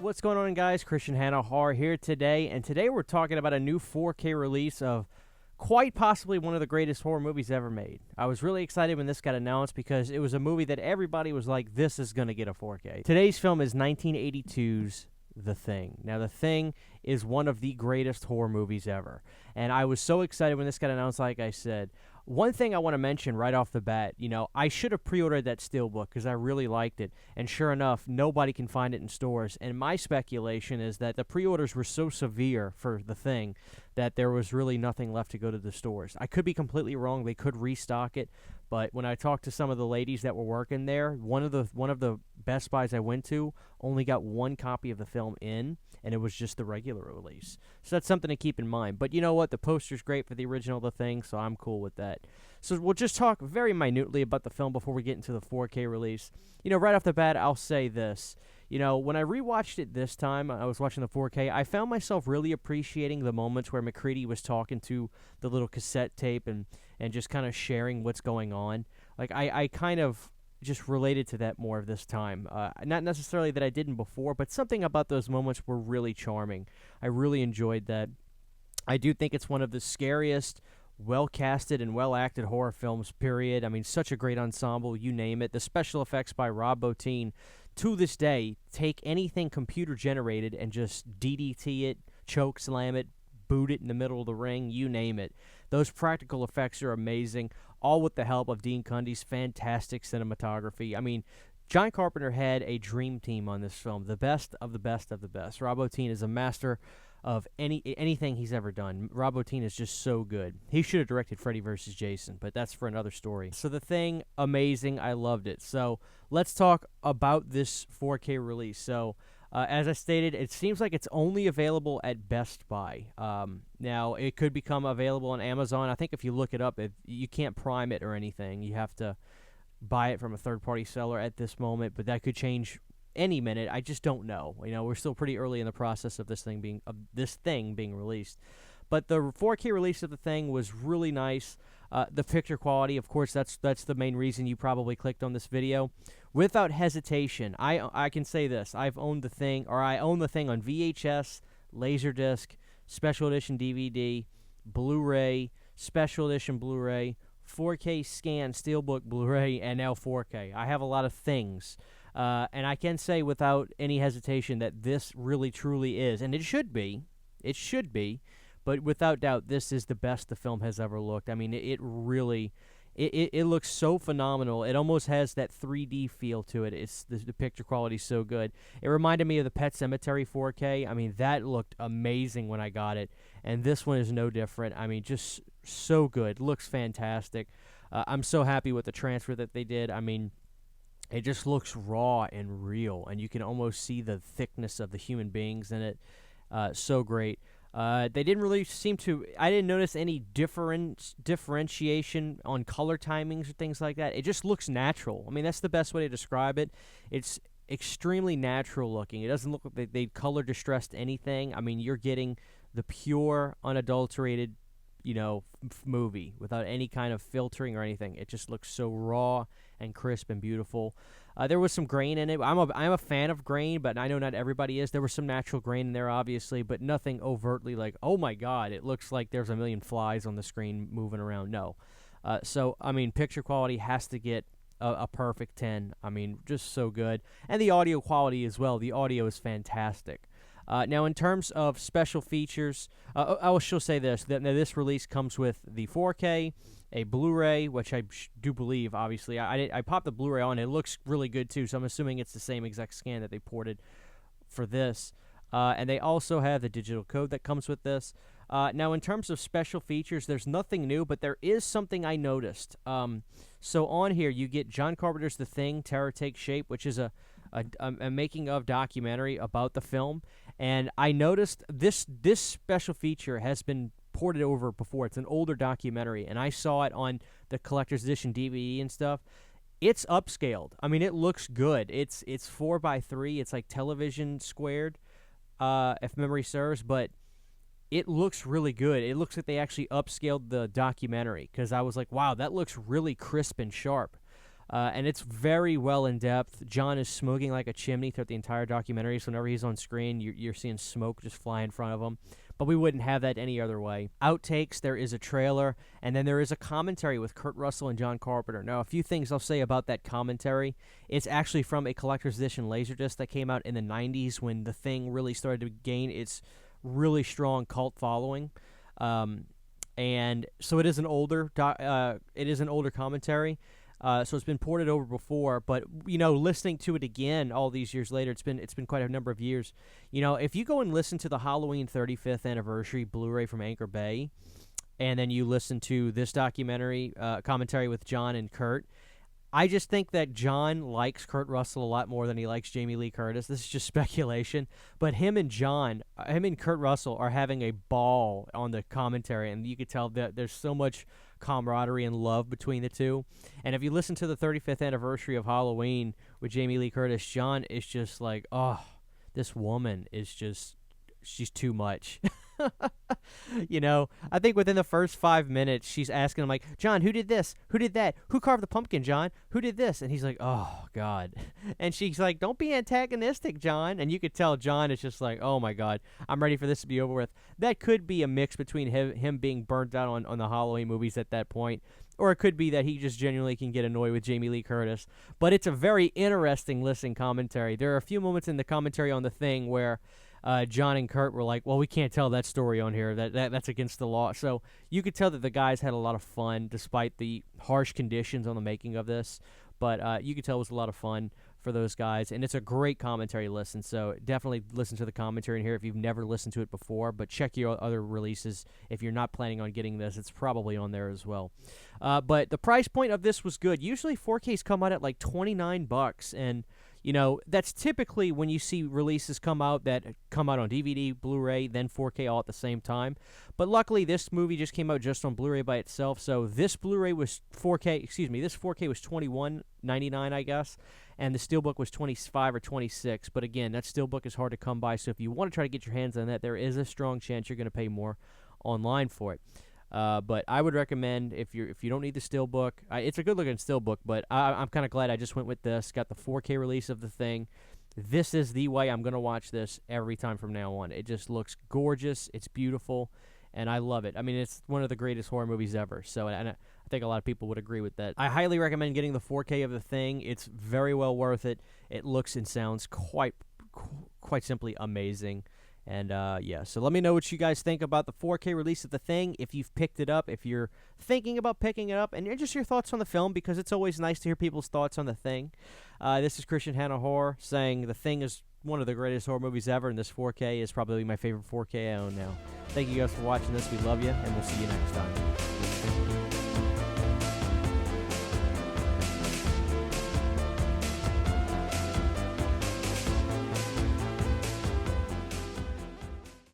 What's going on, guys? Christian Hanna Horror here today, and today we're talking about a new 4K release of quite possibly one of the greatest horror movies ever made. I was really excited when this got announced because it was a movie that everybody was like, this is going to get a 4K. Today's film is 1982's The Thing. Now, The Thing is one of the greatest horror movies ever, and I was so excited when this got announced, like I said. One thing I want to mention right off the bat, I should have pre-ordered that Steelbook because I really liked it, and sure enough, nobody can find it in stores, and my speculation is that the pre-orders were so severe for The Thing that there was really nothing left to go to the stores. I could be completely wrong. They could restock it, but when I talked to some of the ladies that were working there, one of the Best Buys I went to only got one copy of the film in, and it was just the regular release. So that's something to keep in mind. But you know what? The poster's great for the original The Thing, so I'm cool with that. So we'll just talk very minutely about the film before we get into the 4K release. Right off the bat, I'll say this. When I rewatched it this time, I was watching the 4K, I found myself really appreciating the moments where McCready was talking to the little cassette tape and just kind of sharing what's going on. Like, I kind of just related to that more this time. Not necessarily that I didn't before, but something about those moments were really charming. I really enjoyed that. I do think it's one of the scariest, well-casted and well-acted horror films, period. I mean, such a great ensemble, you name it. The special effects by Rob Bottin, to this day, take anything computer-generated and just DDT it, choke slam it, boot it in the middle of the ring, you name it. Those practical effects are amazing, all with the help of Dean Cundey's fantastic cinematography. I mean, John Carpenter had a dream team on this film, the best of the best of the best. Rob Bottin is a master of anything he's ever done. Rob Bottin is just so good. He should have directed Freddy vs. Jason, but that's for another story. So The Thing, amazing. I loved it. So let's talk about this 4K release. So as I stated, it seems like it's only available at Best Buy. Now, it could become available on Amazon. I think if you look it up, you can't prime it or anything. You have to buy it from a third-party seller at this moment, but that could change any minute. I just don't know. We're still pretty early in the process of this thing being released. But the 4K release of The Thing was really nice. The picture quality, of course, that's the main reason you probably clicked on this video. Without hesitation, I can say this. I own The Thing on VHS, Laserdisc, Special Edition DVD, Blu-ray, Special Edition Blu-ray, 4K scan, Steelbook Blu-ray, and now 4K. I have a lot of things. And I can say without any hesitation that this really truly is, and it should be, but without doubt, this is the best the film has ever looked. I mean, it really, it looks so phenomenal. It almost has that 3D feel to it. The picture quality is so good. It reminded me of the Pet Sematary 4K. I mean, that looked amazing when I got it, and this one is no different. I mean, just so good. Looks fantastic. I'm so happy with the transfer that they did. I mean, it just looks raw and real, and you can almost see the thickness of the human beings in it. So great. They didn't really I didn't notice any differentiation on color timings or things like that. It just looks natural. I mean, that's the best way to describe it. It's extremely natural looking. It doesn't look like they color distressed anything. I mean, you're getting the pure, unadulterated, movie without any kind of filtering or anything. It just looks so raw and crisp and beautiful. There was some grain in it. I'm a fan of grain, but I know not everybody is. There was some natural grain in there, obviously, but nothing overtly like, oh my God, it looks like there's a million flies on the screen moving around. No. So, I mean, picture quality has to get a perfect 10. I mean, just so good. And the audio quality as well. The audio is fantastic. Now, in terms of special features, I will still say this. That this release comes with the 4K, a Blu-ray, which I do believe, obviously. I popped the Blu-ray on. It looks really good, too, so I'm assuming it's the same exact scan that they ported for this. And they also have the digital code that comes with this. Now, in terms of special features, there's nothing new, but there is something I noticed. So on here, you get John Carpenter's The Thing, Terror Takes Shape, which is a making-of documentary about the film. And I noticed this special feature has been ported over before. It's an older documentary, and I saw it on the collector's edition DVD and stuff. It's upscaled. I mean, it looks good. It's 4:3. It's like television squared, if memory serves, but it looks really good. It looks like they actually upscaled the documentary, because I was like, wow, that looks really crisp and sharp. And it's very well in depth. John is smoking like a chimney throughout the entire documentary, so whenever he's on screen, you're seeing smoke just fly in front of him. But we wouldn't have that any other way. Outtakes, there is a trailer, and then there is a commentary with Kurt Russell and John Carpenter. Now, a few things I'll say about that commentary. It's actually from a collector's edition Laserdisc that came out in the 90s when The Thing really started to gain its really strong cult following. And so it is an older commentary. So it's been ported over before, but listening to it again all these years later, it's been quite a number of years. If you go and listen to the Halloween 35th anniversary Blu-ray from Anchor Bay, and then you listen to this documentary commentary with John and Kurt, I just think that John likes Kurt Russell a lot more than he likes Jamie Lee Curtis. This is just speculation, but him and Kurt Russell are having a ball on the commentary, and you could tell that there's so much camaraderie and love between the two. And if you listen to the 35th anniversary of Halloween with Jamie Lee Curtis, John is just like, oh, this woman is just, she's too much. I think within the first 5 minutes, she's asking him, like, John, who did this? Who did that? Who carved the pumpkin, John? Who did this? And he's like, oh, God. And she's like, don't be antagonistic, John. And you could tell John is just like, oh, my God, I'm ready for this to be over with. That could be a mix between him being burnt out on the Halloween movies at that point, or it could be that he just genuinely can get annoyed with Jamie Lee Curtis. But it's a very interesting listening commentary. There are a few moments in the commentary on The Thing where John and Kurt were like, well, we can't tell that story on here. That's against the law. So you could tell that the guys had a lot of fun despite the harsh conditions on the making of this. But you could tell it was a lot of fun for those guys. And it's a great commentary listen. So definitely listen to the commentary in here if you've never listened to it before. But check your other releases. If you're not planning on getting this, it's probably on there as well. But the price point of this was good. Usually 4Ks come out at like $29. And that's typically when you see releases come out on DVD, Blu-ray, then 4K all at the same time. But luckily, this movie just came out just on Blu-ray by itself. So this Blu-ray was 4K. This 4K was $21.99, I guess, and the Steelbook was $25 or $26. But again, that Steelbook is hard to come by. So if you want to try to get your hands on that, there is a strong chance you're going to pay more online for it. But I would recommend if you don't need the Steelbook, it's a good looking Steelbook, but I'm kind of glad I just went with this. Got the 4K release of The Thing. This is the way I'm going to watch this every time from now on. It just looks gorgeous. It's beautiful, and I love it. I mean, it's one of the greatest horror movies ever. So, and I think a lot of people would agree with that. I highly recommend getting the 4K of The Thing. It's very well worth it. It looks and sounds quite simply amazing. And, so let me know what you guys think about the 4K release of The Thing, if you've picked it up, if you're thinking about picking it up, and just your thoughts on the film, because it's always nice to hear people's thoughts on The Thing. This is Christian Hanna Horror saying The Thing is one of the greatest horror movies ever, and this 4K is probably my favorite 4K I own now. Thank you guys for watching this. We love you, and we'll see you next time.